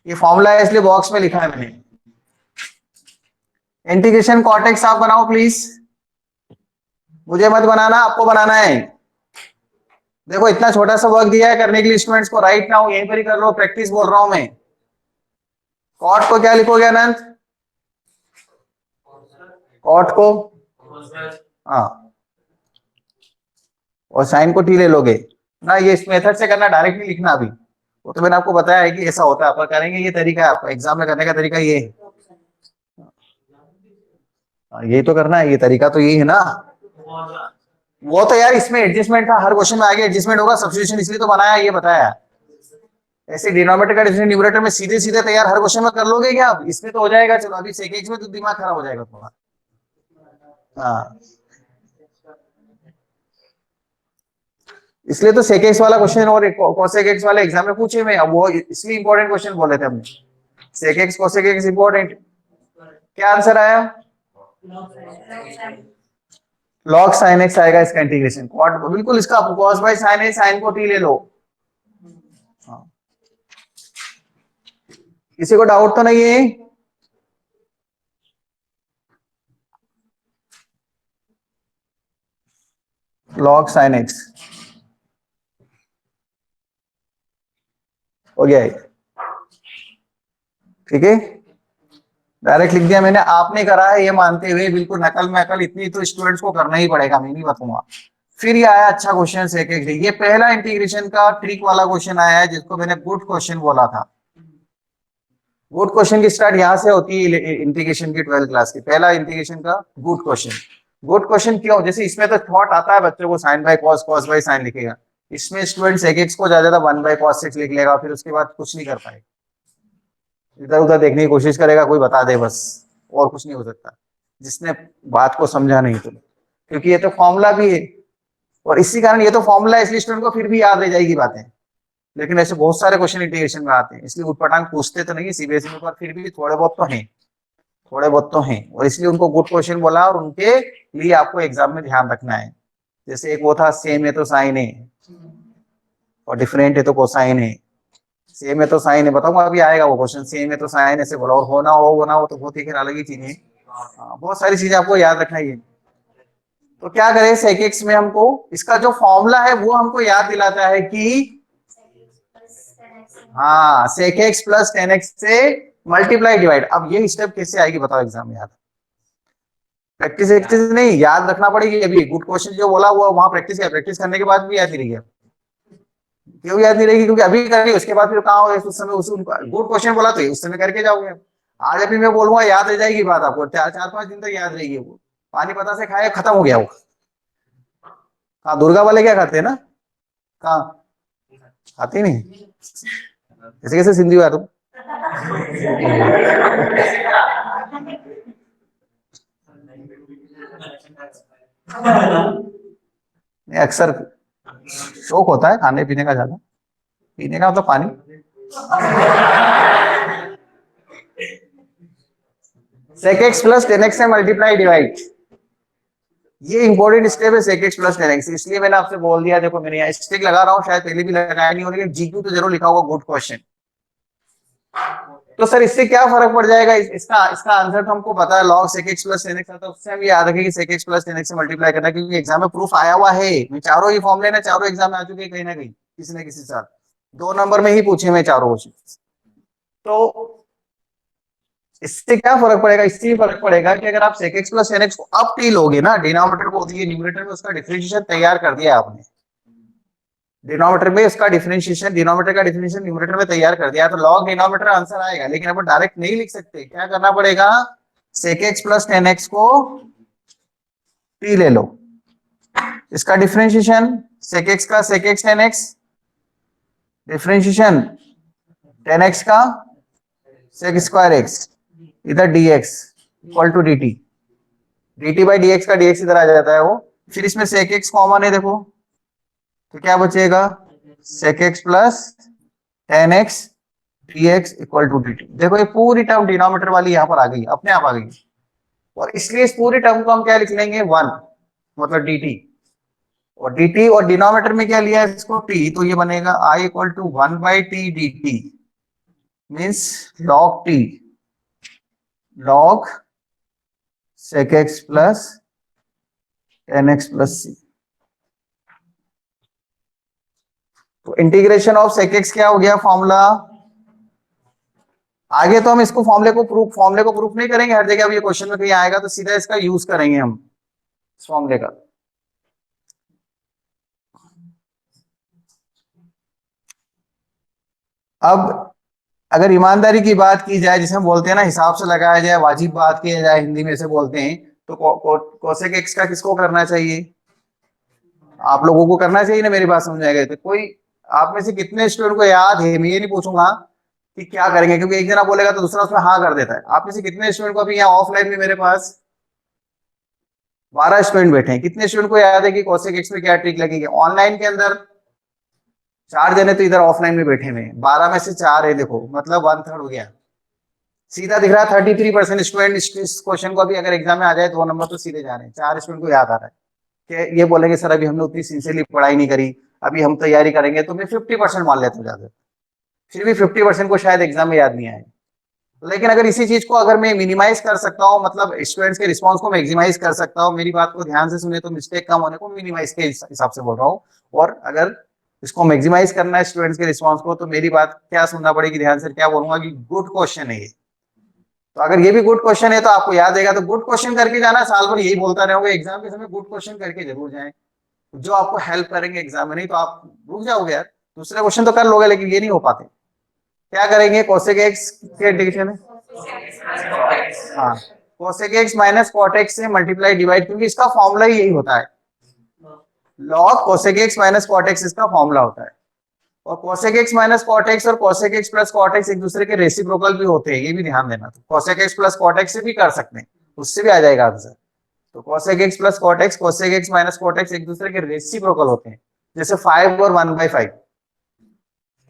ये फॉर्मूला है इसलिए बॉक्स में लिखा है मैंने। इंटीग्रेशन कॉट एक्स आप बनाओ प्लीज, मुझे मत बनाना, आपको बनाना है। देखो इतना छोटा सा वर्क दिया है करने के लिए स्टूडेंट्स को, राइट नाउ यहीं पर ही कर लो, प्रैक्टिस बोल रहा हूं मैं। कॉट को क्या लिखोगे अनंत? कॉट को हाँ, और साइन को टी ले लोगे ना। ये इस मेथड से करना, डायरेक्ट नहीं लिखना अभी, वो तो मैंने आपको बताया है कि ऐसा होता है, आप करेंगे ये तरीका है आपका एग्जाम में करने का तरीका ये है। यही तो करना है, ये तरीका तो यही है ना। वो तो यार इसमें एडजस्टमेंट था, हर क्वेश्चन में आगे एडजस्टमेंट होगा, सब्स्टिट्यूशन इसलिए तो बनाया, ये बताया। ऐसे डिनोमिनेटर का डिफरेंस न्यूमरेटर में सीधे सीधे तैयार हर क्वेश्चन में कर लोगे क्या आप? इसमें तो हो जाएगा, चलो अभी सेकेंड में तो दिमाग खराब हो जाएगा थोड़ा। हाँ, इसलिए तो sec x वाला क्वेश्चन और cosec x वाले एग्जाम में पूछे मैं, अब वो इसलिए इंपॉर्टेंट क्वेश्चन बोले थे हमने, sec x cosec x important. क्या आंसर आया? log sin x आएगा इसका इंटीग्रेशन, कॉट बिल्कुल इसका cos बाय sin है, sin को t ले लो। हाँ। किसी को डाउट तो नहीं है? log sin x हो गया है, ठीक है, डायरेक्ट लिख दिया मैंने, आपने करा है ये मानते हुए, बिल्कुल नकल में अकल इतनी तो स्टूडेंट्स को करना ही पड़ेगा, मैं नहीं बताऊंगा। फिर ये आया अच्छा क्वेश्चन सेक एक्स, ये पहला इंटीग्रेशन का ट्रिक वाला क्वेश्चन आया है जिसको मैंने गुड क्वेश्चन बोला था। गुड क्वेश्चन की स्टार्ट यहां से होती है इंटीग्रेशन की 12th क्लास की, पहला इंटीग्रेशन का गुड क्वेश्चन। गुड क्वेश्चन क्यों? जैसे इसमें तो थॉट आता है बच्चों को, sine by cos, cos by sine लिखेगा, इसमें स्टूडेंट सेक एक्स को ज्यादा 1 बाय कॉस एक्स लिख लेगा, फिर उसके बाद कुछ नहीं कर पाएगा, इधर उधर देखने की कोशिश करेगा, कोई बता दे बस, और कुछ नहीं हो सकता जिसने बात को समझा नहीं तो, क्योंकि ये तो फॉर्मूला भी है, और इसी कारण ये तो फॉर्मूला है, इसलिए स्टूडेंट को फिर भी याद रह जाएगी बातें। लेकिन ऐसे बहुत सारे क्वेश्चन इंटीग्रेशन में आते हैं, इसलिए उटपटांग पूछते तो नहीं सीबीएसई में, पर फिर भी थोड़े बहुत तो हैं, थोड़े बहुत तो हैं, और इसलिए उनको गुड क्वेश्चन बोला, और उनके लिए आपको एग्जाम में ध्यान रखना है। जैसे एक वो था, सेम है तो साइन है, और डिफरेंट है तो कोसाइन है। सेम है तो साइन है, बताऊंगा अभी आएगा वो क्वेश्चन, सेम है तो साइन ऐसे बोला, और होना हो तो बहुत ही अलग ही चीज है। बहुत सारी चीजें आपको याद रखना है। तो क्या करें, सेक एक्स में हमको इसका जो फॉर्मूला है वो हमको याद दिलाता है कि हाँ, sec x plus tan x से मल्टीप्लाई डिवाइड। अब ये स्टेप कैसे आएगी बताओ एग्जाम में? याद प्रैक्टिस प्रैक्टिस नहीं, याद रखना पड़ेगी। अभी गुड क्वेश्चन जो बोला हुआ वहां प्रैक्टिस किया, प्रैक्टिस करने के बाद भी याद नहीं रही है। क्यों याद नहीं रहेगी? क्योंकि अभी करिए, उसके बाद फिर कहाँ हो उस समय, उस गुड क्वेश्चन बोला तो उस समय करके जाओगे। आज अभी मैं बोलूंगा याद रह जाएगी बात आपको, 4-5 दिन तक याद रहेगी। वो पानी पता से खाया, खत्म हो गया वो। हाँ, दुर्गा वाले क्या खाते हैं ना, कहाँ खाते नहीं, कैसे कैसे सिंधी हुआ तुम? अक्सर शौक होता है खाने पीने का, ज्यादा पीने का मतलब पानी। sec x plus tan x से मल्टीप्लाई डिवाइड, ये इंपॉर्टेंट स्टेप है sec x plus tan x, इसलिए मैंने आपसे बोल दिया। देखो मैंने यहाँ स्टिक लगा रहा हूँ, शायद पहले भी लगाया नहीं हो, लेकिन जीक्यू तो जरूर लिखा होगा गुड क्वेश्चन। तो सर इससे क्या फर्क पड़ जाएगा? इसका इसका आंसर तो हमको पता है, log sec x plus tan x आता है, उससे हम याद रखें कि sec x plus tan x से मल्टीप्लाई करना, क्योंकि एग्जाम में प्रूफ आया हुआ है। मैं चारों ही फॉर्मूले ना, चारों एग्जाम में आ चुके हैं कहीं ना कहीं, किसी न किसी साथ 2 नंबर में ही पूछे मैं चारों क्वेश्चन। तो इससे क्या फर्क पड़ेगा? इससे फर्क पड़ेगा कि अगर आप sec x plus tan x को अब टी लोगे ना, डिनोमिनेटर को दिए न्यूमरेटर में उसका डिफरेंशिएशन तैयार कर दिया आपने, डिनोमिनेटर में इसका डिफरेंशिएशन, डिनोमिनेटर का डिफरेंशिएशन न्यूमरेटर में तैयार कर दिया, तो log डिनोमिनेटर आंसर आएगा। लेकिन अपन डायरेक्ट नहीं लिख सकते, क्या करना पड़ेगा? sec x plus tan x को टी ले लो, इसका डिफरेंशिएशन sec x का sec x tan x, differentiation tan x का sec स्क्वायर एक्स, इधर dx equal to dt, dt by dx का dx इधर आ जाता है वो। फिर इसमें sec x कॉमन है देखो, तो क्या बचेगा? sec x plus tan x dx equal to dt। देखो ये पूरी टर्म डिनोमिनेटर वाली यहाँ पर आ गई, अपने आप आ गई, और इसलिए इस पूरी टर्म को हम क्या लिख लेंगे? 1, मतलब dt, और dt और डिनोमिनेटर में क्या लिया है इसको? t, तो ये बनेगा i equal to 1 by t dt, means log t, log sec x plus tan x plus c। तो इंटीग्रेशन ऑफ sec x क्या हो गया फॉर्मूला। आगे तो हम इसको फॉर्मूले को प्रूफ नहीं करेंगे हर जगह, अब ये क्वेश्चन में कहीं आएगा तो सीधा इसका यूज करेंगे हम इस फॉर्मूले का। अब अगर ईमानदारी की बात की जाए, जिसे हम बोलते हैं ना हिसाब से लगाया जाए, वाजिब बात की जाए, हिंदी में से बोलते हैं, तो कोसेक एक्स का किसको करना चाहिए। आप लोगों को करना चाहिए ना, मेरी बात समझ आएगा। तो कोई आप में से कितने स्टूडेंट को याद है, मैं ये नहीं पूछूंगा कि क्या करेंगे, क्योंकि एक जना बोलेगा तो दूसरा उसमें हाँ कर देता है। आप में से कितने स्टूडेंट को अभी यहाँ ऑफलाइन में मेरे पास 12 स्टूडेंट बैठे हैं, कितने स्टूडेंट को याद है कि कोसेक एक्स में क्या ट्रिक लगेगी। ऑनलाइन के अंदर 4 जने तो इधर ऑफलाइन में बैठे हुए हैं, 12 में से 4 है, देखो मतलब 1/3 हो गया। सीधा दिख रहा है 33% स्टूडेंट इस क्वेश्चन को अभी अगर एग्जाम में आ जाए 2 नंबर तो सीधे जा रहे हैं। 4 स्टूडेंट को याद आ रहा है कि ये बोलेंगे सर अभी हमने उतनी सिंसियरली पढ़ाई नहीं करी, अभी हम तैयारी करेंगे, तो मैं 50% मान लेता हूँ ज्यादा, फिर भी 50% को शायद एग्जाम में याद नहीं आए। लेकिन अगर इसी चीज को अगर मैं मिनिमाइज कर सकता हूँ, मतलब स्टूडेंट्स के रिस्पांस को मैक्सिमाइज कर सकता हूँ, मेरी बात को ध्यान से सुने तो मिस्टेक कम होने को मिनिमाइज के हिसाब से बोल रहा हूँ, और अगर इसको मैक्सिमाइज करना है स्टूडेंट्स के रिस्पांस को, तो मेरी बात क्या सुनना पड़ेगी ध्यान से, क्या बोलूंगा कि गुड क्वेश्चन है ये। तो अगर ये भी गुड क्वेश्चन है तो आपको याद देगा, तो गुड क्वेश्चन करके जाना, साल भर यही बोलता रहोगे, एग्जाम के समय गुड क्वेश्चन करके जरूर जाएं, जो आपको हेल्प करेंगे एग्जाम में, नहीं तो आप रुक जाओगे यार। दूसरे क्वेश्चन तो कर लोगे लेकिन ये नहीं हो पाते। क्या करेंगे, कोसेक एक्स के इंटीग्रेशन है, हाँ cosec x minus cot x से मल्टीप्लाई डिवाइड, क्योंकि इसका फॉर्मूला ही यही होता है, log cosec x minus cot x इसका फॉर्मूला होता है। और cosec x minus cot x और cosec x plus cot x एक दूसरे के रेसिप्रोकल भी होते हैं, ये भी ध्यान देना। तो cosec x plus cot x से भी कर सकते हैं, उससे भी आ जाएगा आंसर। तो cosec x plus cot x, cosec x minus cot x एक दूसरे के रेसिप्रोकल होते हैं, जैसे 5 और 1/5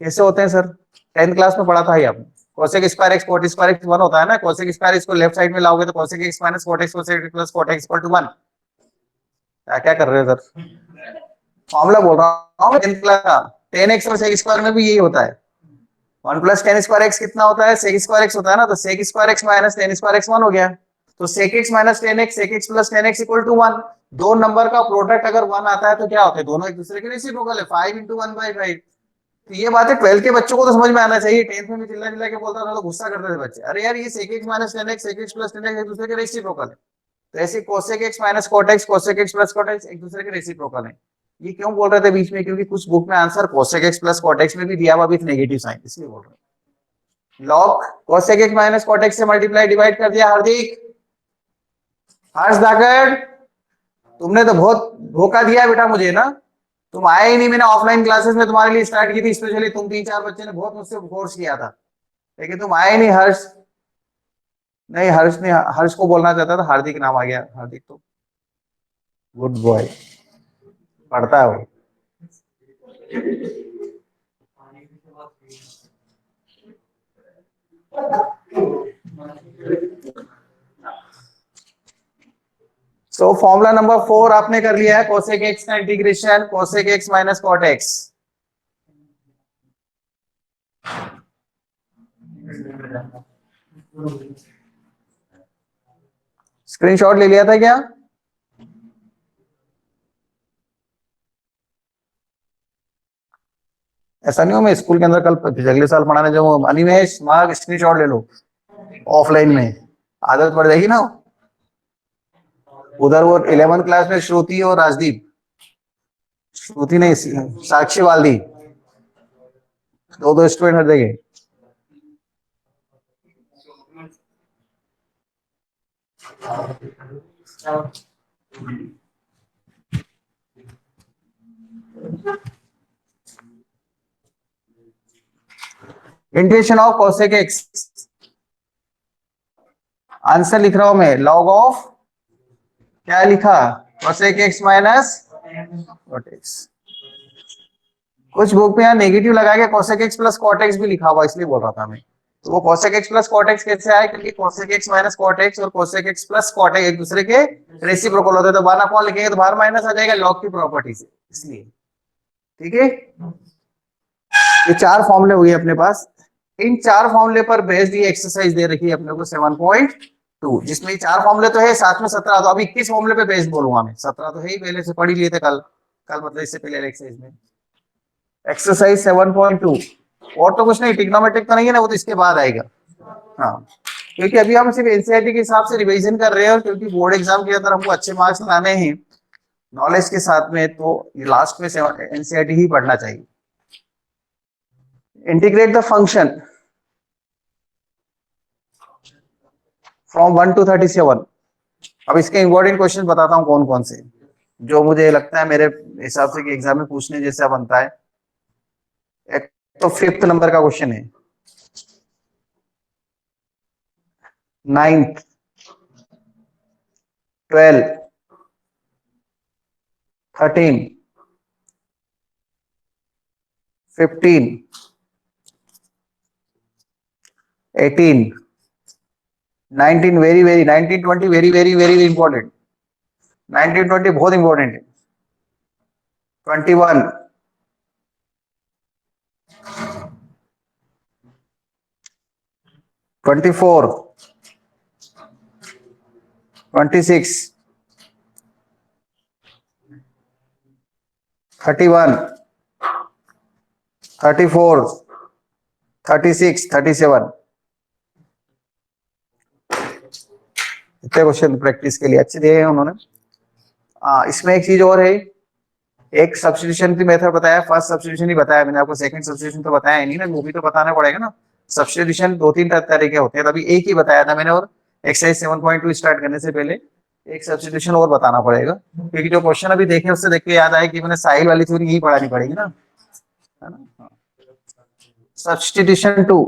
कैसे होते हैं सर, 10th क्लास में पढ़ा था ही आपने। Cosec square x cot square x 1 होता है ना, कोसेक स्क्वायर इसको लेफ्ट साइड में लाओगे तो cosec x minus cot x cosec x plus cot x equal to 1। क्या कर रहे हो सर, फॉर्मूला बोल रहा हूँ 10th क्लास का। 10x और सेक स्क्वायर में भी यही होता है, 1 प्लस 10 स्क्वायर एक्स कितना होता है, सेक स्क्वायर एक्स होता है ना, तो sec square x minus 10 square x 1 हो गया। तो sec x minus 10x sec x plus 10x equal to 1। दो नंबर का प्रोडक्ट अगर 1 आता है तो क्या होता है, दोनों एक दूसरे के रेसिप्रोकल है, 5 × 1/5। तो ये बात है 12th के बच्चों को तो समझ में आना चाहिए। 10th में चिल्ला चिल्ला के बोलता था तो गुस्सा करते थे बच्चे, अरे यार ये sec x minus 10x sec x plus 10x एक दूसरे के रेसिप्रोकल है। तो ऐसे cosec x minus cot x cosec x plus cot x एक दूसरे के रेसिप्रोकल है। ये क्यों बोल रहे थे बीच में, क्योंकि कुछ बुक में answer cosec x plus cot x में भी दिया हुआ विद नेगेटिव साइन, इसलिए बोल रहे हैं। Log cosec x minus cot x से मल्टीप्लाई डिवाइड कर दिया हार्दिक, हर्ष दाकर तुमने तो बहुत धोखा दिया बेटा मुझे ना, तुम आए ही नहीं। मैंने ऑफलाइन क्लासेस में तुम्हारे लिए स्टार्ट की थी स्पेशली, तुम 3-4 बच्चे ने बहुत मुझसे फोर्स किया था, लेकिन तुम आए नहीं। हर्ष नहीं, हर्ष ने हर्ष को बोलना चाहता था, हार्दिक नाम आ गया। हार्दिक तो गुड बॉय पढ़ता है वो। सो फॉर्मूला नंबर 4 आपने कर लिया है, कोसेक एक्स का integration cosec x minus cot x. Screenshot ले लिया था क्या, ऐसा नहीं हो मैं स्कूल के अंदर कल अगले साल पढ़ाने जाऊँ, अनिमेश मार्ग स्क्रीनशॉट ले लो, ऑफलाइन में आदत पड़ जाएगी ना। उधर वो 11th क्लास में श्रुति और राजदीप, श्रुति नहीं साक्षी वाल्दी, दो स्टूडेंट हर जगह। Integration of cosec x, answer लिख रहा हूं मैं, लॉग ऑफ क्या लिखा, cosec x minus cot x. कुछ बुक में यहाँ नेगेटिव लगा के cosec x plus cot x भी लिखा हुआ, इसलिए बोल रहा था मैं। तो वो cosec x plus cot x कैसे आए, क्योंकि cosec x minus cot x और cosec x plus cot x एक दूसरे के रेसिप्रोकल होते हैं, तो बार कौन लिखेंगे तो बाहर माइनस आ जाएगा लॉग की प्रॉपर्टी से, इसलिए। ठीक है, ये 4 फॉर्मूले हो गए अपने पास। इन 4 फॉर्मूले पर बेस्ड ये एक्सरसाइज दे रखी है अपने को 7.2 टू, जिसमें 4 फॉर्मूले तो है, साथ में 17, तो अभी 21 फॉर्मूले पे बेस्ड बोलूंगा मैं, 17 तो है ही, पहले से पढ़ ही लिए थे कल कल मतलब इससे पहले एक्सरसाइज में। एक्सरसाइज 7.2, और तो कुछ नहीं, ट्रिग्नोमेट्रिक तो नहीं है ना, वो तो इसके बाद आएगा। हाँ, क्योंकि अभी हम सिर्फ एनसीईआरटी के हिसाब से रिवीजन कर रहे हैं, और क्योंकि बोर्ड एग्जाम के अंदर हमको अच्छे मार्क्स लाने हैं नॉलेज के साथ में, तो लास्ट में एनसीईआरटी ही पढ़ना चाहिए। Integrate the function from 1 to 37। अब इसके इंपॉर्टेंट क्वेश्चन बताता हूं कौन कौन से, जो मुझे लगता है मेरे हिसाब से कि एग्जाम में पूछने जैसा बनता है। एक तो 5th नंबर का क्वेश्चन है, 9th, 12, 13, 15, 18, 19, very very 19, 20 very very very important, 19, 20 बहुत इंपॉर्टेंट है, 21, 24, 26, 31, 34, 36, 37। इतने क्वेश्चन प्रैक्टिस के लिए अच्छे दिए हैं उन्होंने। इसमें एक चीज और है, एक सब्स्टिट्यूशन की मेथड बताया, फर्स्ट सब्स्टिट्यूशन ही बताया मैंने आपको, सेकंड सब्स्टिट्यूशन तो बताया नहीं ना, वो भी तो बताना पड़ेगा ना। सब्स्टिट्यूशन 2-3 तरीके होते हैं, तभी एक ही बताया था मैंने, और एक्सरसाइज 7.2 स्टार्ट करने से पहले एक सब्स्टिट्यूशन और बताना पड़ेगा, क्योंकि जो क्वेश्चन अभी देखे उससे देख के याद आया कि मैंने साहिल वाली थ्योरी यही पढ़ानी पड़ेगी ना, है ना। सब्स्टिट्यूशन 2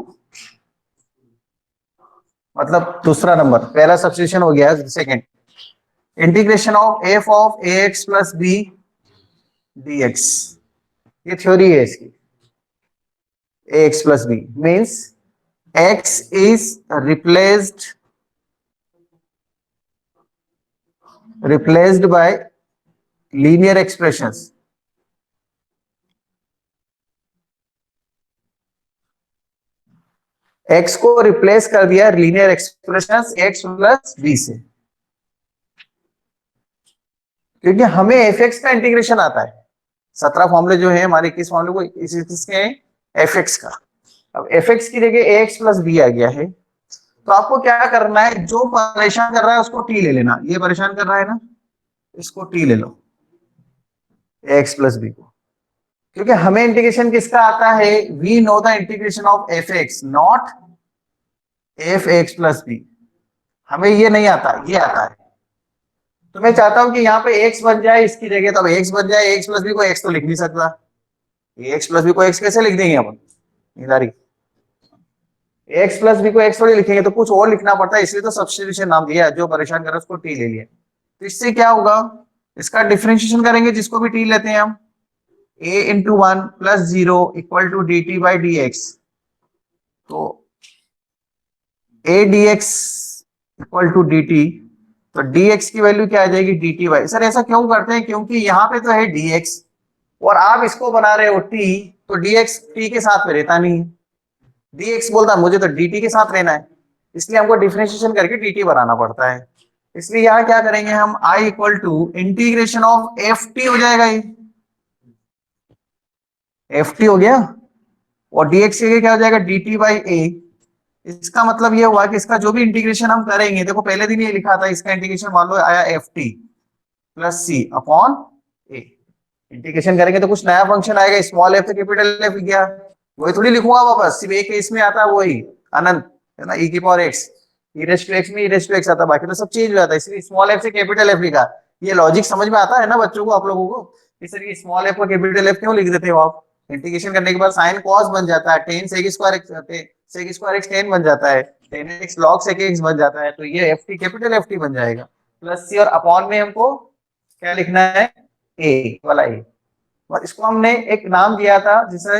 मतलब दूसरा नंबर, पहला सब्स्टिट्यूशन हो गया, second integration of f of a x plus b dx, ये थ्योरी है इसकी। ax plus b means x is replaced by linear expressions, x को रिप्लेस कर दिया linear expressions x plus b से, क्योंकि हमें fx का इंटीग्रेशन आता है। 17 फॉर्मूले जो है हमारे, 21 फॉर्मूले को इसके fx का, अब fx की जगह ax प्लस b आ गया है, तो आपको क्या करना है, जो परेशान कर रहा है उसको t ले लेना, ये परेशान कर रहा है ना, इसको t ले लो, ax प्लस b को, क्योंकि हमें इंटीग्रेशन किसका आता है, we know the integration of fx not fx plus b, हमें ये नहीं आता, ये आता है। तो मैं चाहता हूं कि यहाँ पे x बन जाए इसकी जगह, तब x बन जाए, x प्लस b को x तो लिख नहीं सकता, x प्लस b को x कैसे लिख देंगे अपन, इधर ही x प्लस b को x थोड़ी लिखेंगे, तो कुछ और लिखना पड़ता है, इसलिए तो सब्स्टिट्यूशन नाम दिया, जो परेशान कर उसको t ले लिया। तो इससे क्या होगा, इसका डिफरेंशिएशन करेंगे, जिसको भी t लेते हैं हम, a into 1 plus 0 equal to d t by D x, तो a dx equal to d t, तो dx की वैल्यू क्या आ जाएगी, डी टी बाई। सर ऐसा क्यों करते हैं, क्योंकि यहाँ पे तो है dx और आप इसको बना रहे हो t, तो dx t के साथ में रहता नहीं है, dx बोलता मुझे तो dt के साथ रहना है, इसलिए हमको डिफरेंशिएशन करके dt बनाना पड़ता है। इसलिए यहाँ क्या करेंगे हम, i equal to integration of f t हो जाएगा, ये एफ टी हो गया, और dx के क्या हो जाएगा, dt बाई ए। इसका मतलब ये हुआ कि इसका जो भी इंटीग्रेशन हम करेंगे, देखो पहले दिन ये लिखा था, इसका इंटीग्रेशन मान लो आया एफ टी प्लस सी अपॉन ए, इंटीग्रेशन करेंगे तो कुछ नया फंक्शन आएगा, स्मॉल एफ से कैपिटल एफ गया, वही थोड़ी लिखूंगा वापस, सिर्फ एक केस में आता है वही अनंत, है ना, ई की power x, e raise to x में ई रेस टू एक्स आता, बाकी तो सब चेंज हो जाता है, इसलिए स्मॉल एफ से कैपिटल एफ लिखा। ये लॉजिक समझ में आता है ना बच्चों को, आप लोगों को, इसलिए स्मॉल एफ को कैपिटल एफ क्यों लिख देते हो आप, इंटीग्रेशन करने के बाद साइन कॉस बन जाता है, tan sec square x tan बन जाता है, tan x log sec x बन जाता है, तो ये f t capital f t बन जाएगा, प्लस सी, और अपॉन में हमको क्या लिखना है, ए वाला ए, और इसको हमने एक नाम दिया था, जिसे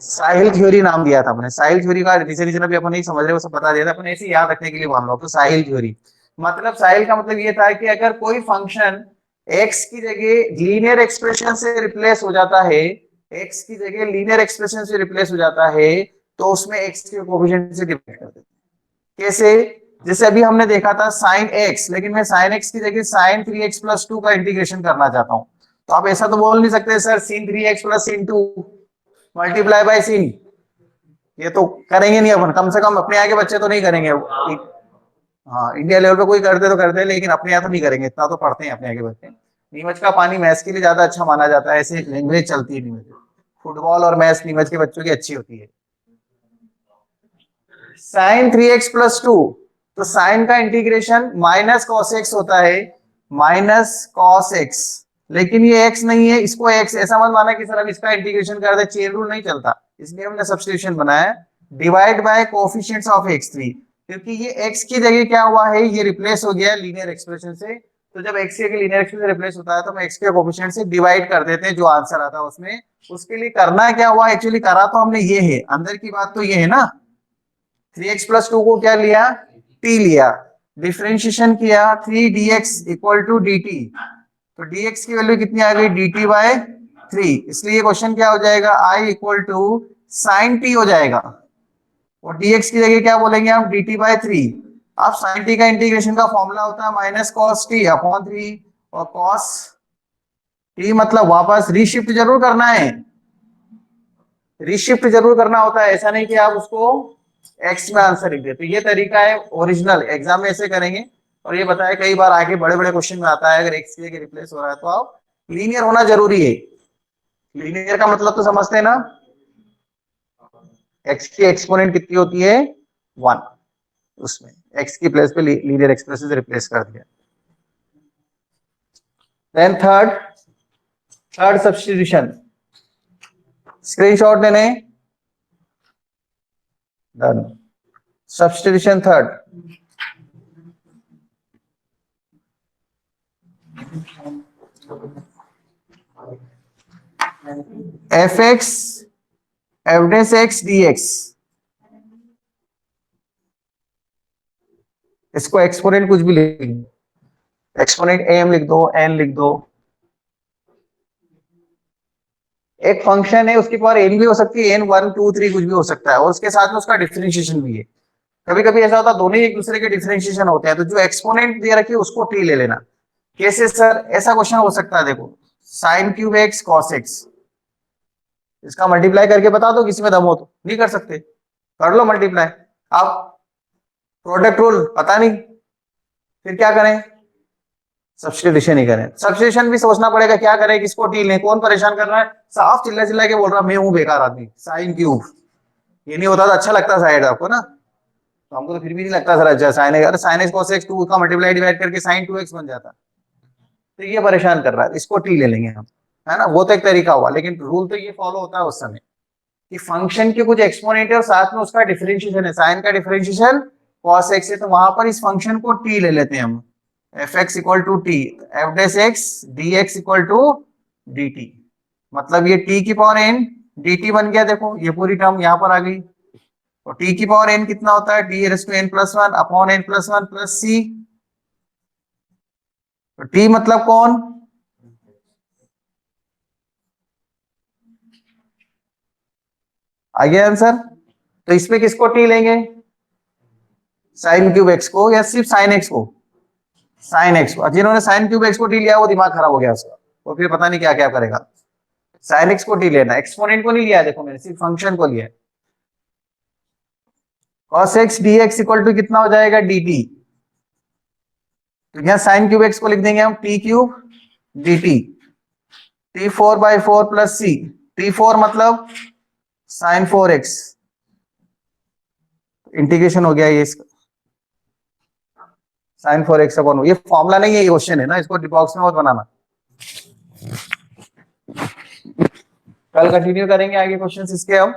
साहिल थ्योरी नाम दिया था अपने, साहिल थ्योरी का रीजन अभी अपन नहीं समझ रहे, वो सब बता दिया था अपन, ऐसे याद रखने के लिए मान लो, तो साहिल थ्योरी मतलब, साहिल का मतलब ये था कि अगर कोई फंक्शन x की जगह लीनियर एक्सप्रेशन से रिप्लेस हो जाता है, x की जगह लीनियर एक्सप्रेशन से रिप्लेस हो जाता है, तो उसमें x के कोएफिशिएंट से डिवाइड कर देते हैं। कैसे, जैसे अभी हमने देखा था साइन एक्स, लेकिन मैं साइन एक्स की जगह साइन 3x प्लस 2 का इंटीग्रेशन करना चाहता हूं, तो आप ऐसा तो बोल नहीं सकते sir sin 3x plus sin 2 multiply by sin, ये तो करेंगे नहीं अपन, कम से कम अपने यहाँ के बच्चे तो नहीं करेंगे। हाँ इंडिया लेवल पे कोई करते तो करते हैं, लेकिन अपने यहाँ तो नहीं करेंगे, इतना तो पढ़ते हैं अपने यहाँ के बच्चे। नीमच का पानी मैथ्स के लिए ज्यादा अच्छा माना जाता है, ऐसे लैंग्वेज चलती है नीमच, फुटबॉल और मैथ्स नीमच के बच्चों की अच्छी होती है। साइन 3x प्लस 2, तो साइन का इंटीग्रेशन माइनस कॉस एक्स होता है, माइनस कॉस एक्स, लेकिन ये x नहीं है, इसको x ऐसा मत माना कि सर अब इसका इंटीग्रेशन कर दे, चेन रूल नहीं चलता, इसलिए हमने सब्स्टिट्यूशन बनाया divide by coefficients of x3, क्योंकि ये x की जगह क्या हुआ है, ये रिप्लेस हो गया लीनियर एक्सप्रेशन से, तो जब x के लीनियर एक्सप्रेशन रिप्लेस होता है तो हम x के कोएफिशिएंट से डिवाइड कर देते हैं, जो आंसर आता है उसमें। उसके लिए करना क्या हुआ, एक्चुअली करा तो हमने ये है, अंदर की बात तो ये है ना, 3x प्लस 2 को क्या लिया, t लिया, डिफरेंशिएशन किया 3dx इक्वल टू dt, तो dx की वैल्यू कितनी आ गई, dt बाय 3, इसलिए क्वेश्चन क्या हो जाएगा, i equal to sine t हो जाएगा, और dx की जगह क्या बोलेंगे हम, dt बाय 3। अब साइन t का इंटीग्रेशन का फॉर्मूला होता है माइनस कॉस t अपॉन 3, और कॉस t मतलब वापस रीशिफ्ट जरूर करना है, रीशिफ्ट जरूर करना होता है, ऐसा नहीं कि आप उसको एक्स में आंसर लिख दे। तो ये तरीका है ओरिजिनल, एग्जाम में ऐसे करेंगे। और ये बताया कई बार आगे बड़े बड़े क्वेश्चन में आता है, अगर एक्स की जगह रिप्लेस हो रहा है तो आप लीनियर होना जरूरी है। लीनियर का मतलब तो समझते हैं ना, एक्स की एक्सपोनेंट कितनी होती है, 1, उसमें एक्स की प्लेस पे लीनियर एक्सप्रेशन से रिप्लेस कर दिया। देन थर्ड सब्स्टिट्यूशन, स्क्रीनशॉट लेने, done. Substitution third, f x f dash x d x, इसको एक्सपोनेंट कुछ भी लिख दो, एक्सपोनेंट एम लिख दो, एन लिख दो, एक फंक्शन है उसकी पावर एन भी हो सकती है, एन 1 2 3 कुछ भी हो सकता है, और उसके साथ में उसका डिफरेंशिएशन भी है। कभी कभी ऐसा होता है दोनों ही एक दूसरे के डिफरेंशिएशन होते हैं, तो जो एक्सपोनेंट दे रखी है उसको टी ले लेना। कैसे सर, ऐसा क्वेश्चन हो सकता है, देखो sine cube x cos x, इसका मल्टीप्लाई करके बता दो, किसी में दम हो तो, नहीं कर सकते, कर लो मल्टीप्लाई। अब प्रोडक्ट रूल पता नहीं, फिर क्या करें, सब्स्टिट्यूशन ही करें। सब्स्टिट्यूशन भी सोचना पड़ेगा, क्या करें, किसको टी लें, कौन परेशान कर रहा है, साफ चिल्ला चिल्ला के बोल रहा मैं हूं बेकार आदमी, साइन क्यूब, ये नहीं होता तो अच्छा लगता साइड आपको ना, तो हमको तो फिर भी नहीं लगता सर अच्छा, साइन अरे साइन एक्स cos x 2 का मल्टीप्लाई डिवाइड करके साइन 2x बन जाता, तो ये परेशान कर रहा है, इसको टी ले लेंगे हम, है ना, वो तो एक तरीका हुआ, लेकिन रूल तो ये फॉलो होता है उस समय कि फंक्शन के कुछ एक्सपोनेंट है और साथ में उसका डिफरेंशिएशन है, साइन का डिफरेंशिएशन cos x है, तो वहां पर इस फंक्शन को टी ले लेते हैं हम, f x equal to t, f dash x d x equal to d t, मतलब ये टी की पावर एन डी टी बन गया, देखो ये पूरी टर्म यहां पर आ गई, और टी की पावर एन कितना होता है, d raise to n plus 1 upon n plus 1 plus c, तो टी मतलब कौन, आ गया आंसर। तो इसमें किसको टी लेंगे, साइन क्यूब एक्स को, या सिर्फ साइन एक्स को, साइन एक्स को, जिन्होंने साइन क्यूब एक्स को टी लिया वो दिमाग खराब हो गया उसका, वो फिर पता नहीं क्या क्या करेगा, साइन एक्स को टी लेना, एक्सपोनेंट को नहीं लिया, देखो मैंने सिर्फ फंक्शन को लिया। cos x dx equal to कितना हो जाएगा, dt, तो यहां साइन क्यूब एक्स को लिख देंगे हम t cube dt, t4 by 4 plus c, t4 मतलब साइन 4x, इंटीग्रेशन हो गया ये इसका, साइन 4x अपॉन, ये फॉर्मूला नहीं है, ये क्वेश्चन है ना, इसको बॉक्स में मत बनाना। कल कंटिन्यू करेंगे आगे क्वेश्चंस इसके हम।